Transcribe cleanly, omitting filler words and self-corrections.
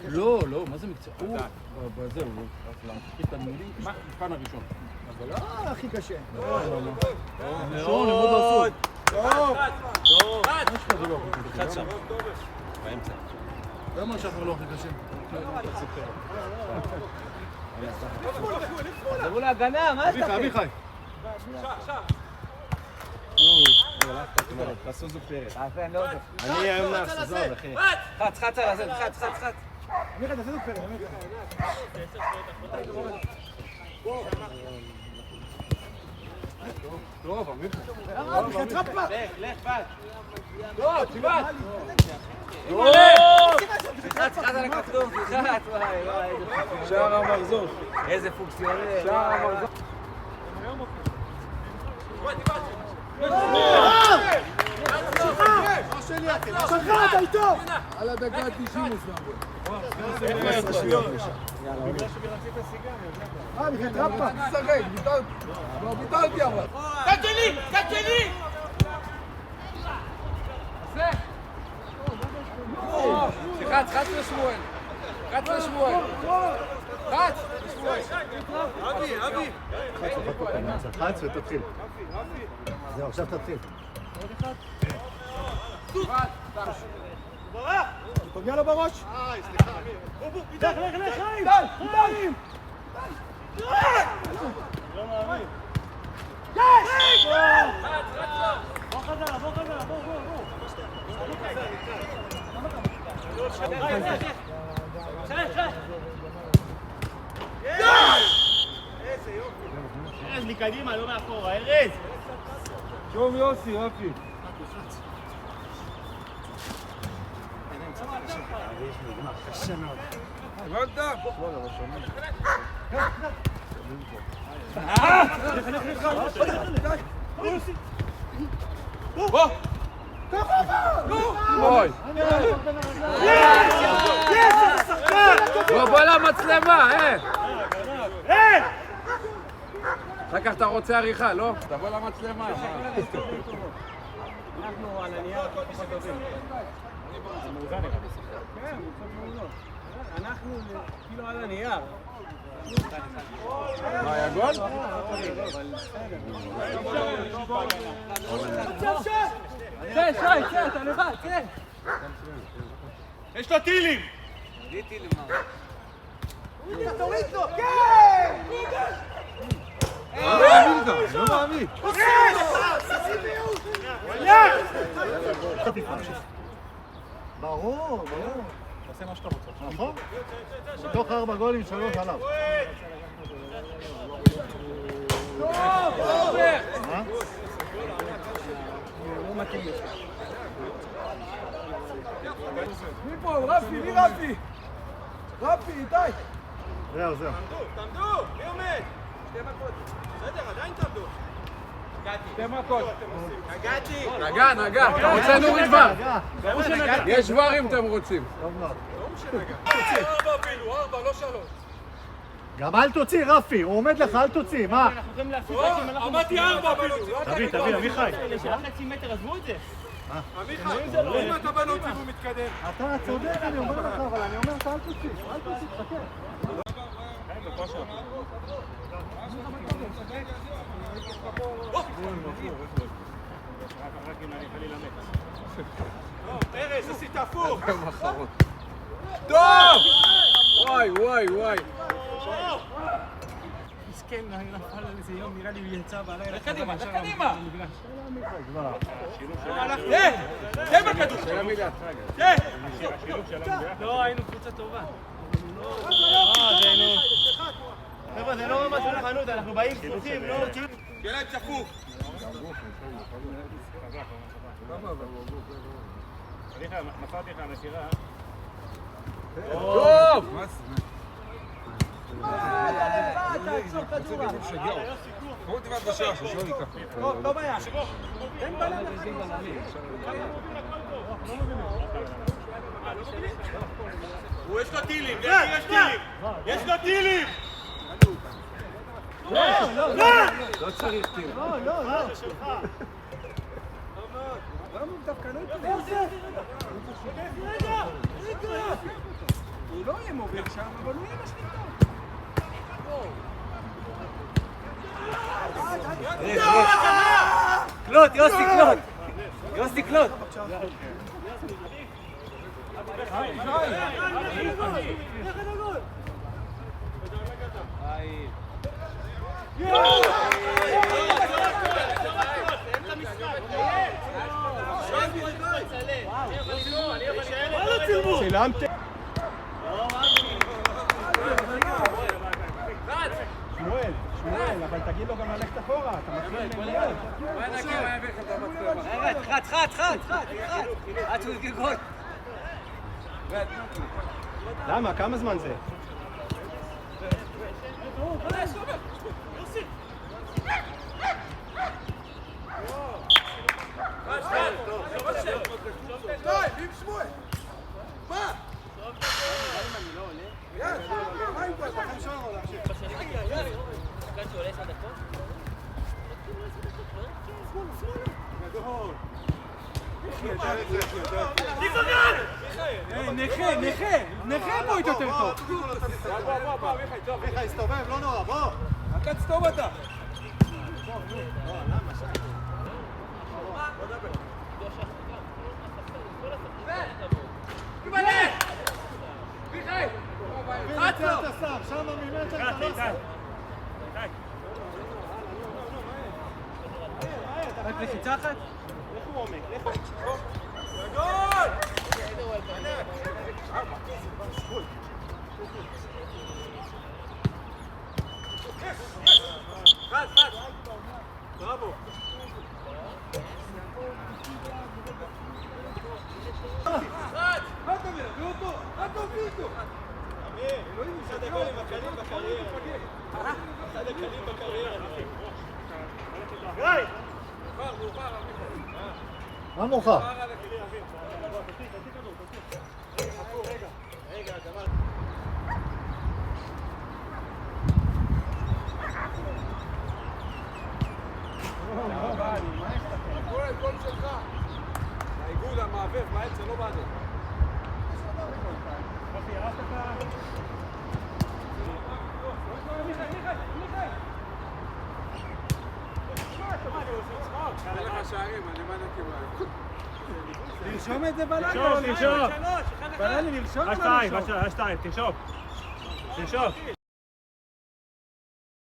לא, לא, מה זה מקצוע? זהו, להמשיך את הלימודים, מבחן הראשון. אבל לא הכי קשה. ראשון, הם עוד עשו. טוב! אחד שם, באמצע. למה שחר לא הכי קשה? תבואו להגנה, מה זה? אביחי. תעשו זופרת. אני היום נעשו, אחי. חץ על הזה, חץ. אביחי, תעשו זופרת. טוב, אביחי. אביחי, טרפה! לך, בת. טוב, שיבת. חץ על הכפתור, חץ. שער המחזור. איזה פוקסיונר. שער המחזור. שחר, אתה איתו! על הדקה 90 הוא שם. אביחי, טרפה! תשחק, ביטלתי אבל. קצ'לי! חץ לשמואל. אבי! חץ ותתחיל. זהו, עכשיו תתחיל. פוגע לו בראש! סליחה. לך, חיים! חיים! לא מאמין. יש! בוא חזרה. ארז מקדימה, לא מאחורה, ארז! שום יוסי, רפי. קשה מאוד. הבנת? בוא! בואי! בוא למצלמה, אחר כך אתה רוצה עריכה, לא? תבוא למצלמה. אנחנו על הנייר פחות טובים. זה מאוזן נראה. כן, אנחנו כאילו על הנייר. מה, היה גול? צא, אתה לבד, צא. יש לו טילים! תוריד לו! לא מאמין. ברור. תעשה מה שאתה רוצה. נכון? בתוך 4 גולים 3 עליו. מה? לא מתאים לי. מי פה? רפי! רפי, איתי! זהו. תעמדו! מי עומד? 2 מכות. בסדר, עדיין תעמדו. 2 מכות. נגעתי! נגע. אתה רוצה נוריד ור? יש ור אם אתם רוצים. טוב מאוד. 4 אפילו, 4, לא 3. גם אל תוציא, רפי. הוא עומד לך, אל תוציא. מה? אנחנו יכולים להפסיק רק אם אנחנו... אמרתי 4 אפילו. תביא, אביחי. לשעה חצי מטר, עזבו את זה. עמיחי, אם אתה בא להוציא והוא מתקדם. אתה צודק, אני אומר לך, אבל אני אומר לך, אל תוציא, תחכה. ארז, עשית הפוך! טוב! וואי. מסכן, אני נפל על איזה יום, נראה לי הוא יצא בלילה. קדימה. זה בכדור! זה! לא, היינו קבוצה טובה. חבר'ה, זה לא ממש מוכנות, אנחנו באים פתוחים, לא... שיהיה להם צפוף! מסרתי לך המסירה. טוב! תעצור כדורה. בואו תבעט בשער, ששלא ניקח. לא בעיה. תן בלם יש לו טילים, יש לו טילים! לא צריך טיל. לא, זה שלך. למה דווקא לא איתי? רגע! שלהם עובר שם, אבל הוא יהיה בשליטה. קלוט, יוסי קלוט. יוסי קלוט. צילמתם? שמואל, אבל תגיד לו גם ללכת אחורה, אתה מפריע להם מיד. חד, עד שהוא יגיע גול. למה? כמה זמן זה? נכה בועט יותר טוב. בוא, מיכאי, הסתובב, לא נורא, בוא. אתה תסתום אותה. שם ממטר אתה לא שם. רק לחיצה אחת? לכו עומק, לכו. גול! בראבו. אחד הקלים בקריירה. גיא! מה מאוחר? גול שלך. העיגול המעבב באמצע לא בעדו. לרשום את זה בלילה. תרשום. בלילה לרשום? השתיים, תרשום.